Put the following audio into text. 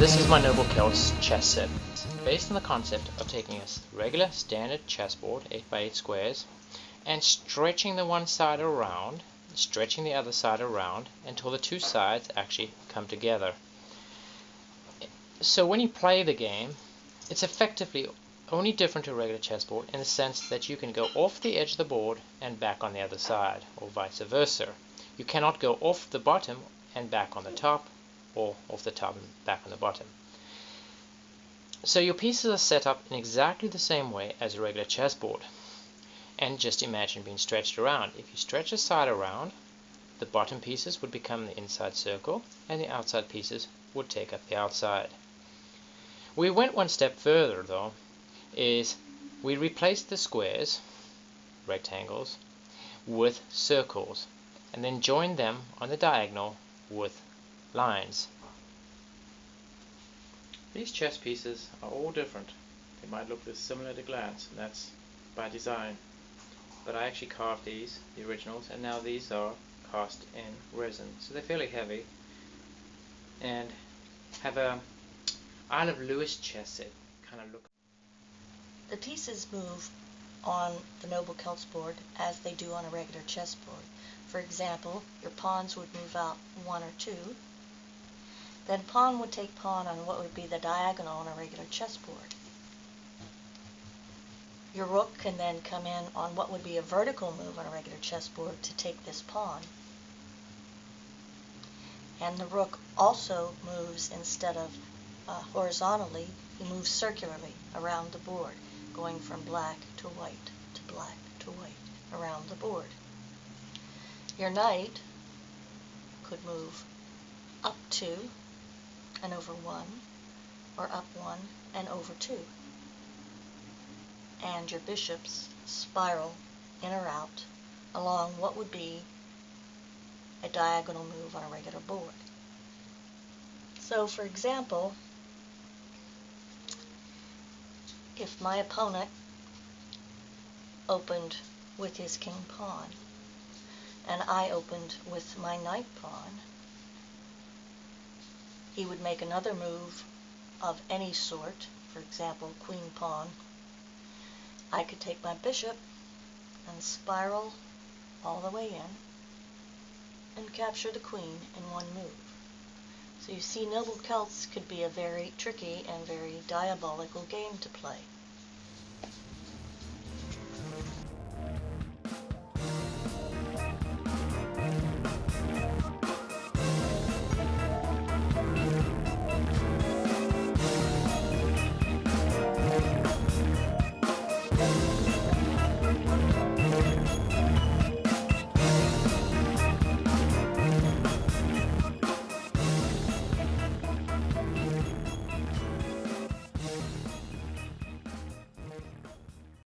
This is my Noble Celts chess set, based on the concept of taking a regular standard chessboard, 8x8 squares, and stretching the one side around, stretching the other side around, until the two sides actually come together. So when you play the game, it's effectively only different to a regular chessboard in the sense that you can go off the edge of the board and back on the other side, or vice versa. You cannot go off the bottom and back on the top, or off the top and back on the bottom. So your pieces are set up in exactly the same way as a regular chessboard. And just imagine being stretched around. If you stretch a side around, the bottom pieces would become the inside circle, and the outside pieces would take up the outside. We went one step further, though, is we replaced the squares, rectangles, with circles, and then joined them on the diagonal with lines. These chess pieces are all different. They might look similar at a glance, and that's by design. But I actually carved these, the originals, and now these are cast in resin. So they're fairly heavy and have a Isle of Lewis chess set kind of look. The pieces move on the Noble Celts board as they do on a regular chessboard. For example, your pawns would move out 1 or 2. Then pawn would take pawn on what would be the diagonal on a regular chessboard. Your rook can then come in on what would be a vertical move on a regular chessboard to take this pawn. And the rook also moves, instead of horizontally, he moves circularly around the board, going from black to white to black to white around the board. Your knight could move up 2 and over 1, or up 1 and over 2. And your bishops spiral in or out along what would be a diagonal move on a regular board. So, for example, if my opponent opened with his king pawn and I opened with my knight pawn, he would make another move of any sort, for example, queen pawn. I could take my bishop and spiral all the way in and capture the queen in one move. So you see, Noble Celts could be a very tricky and very diabolical game to play.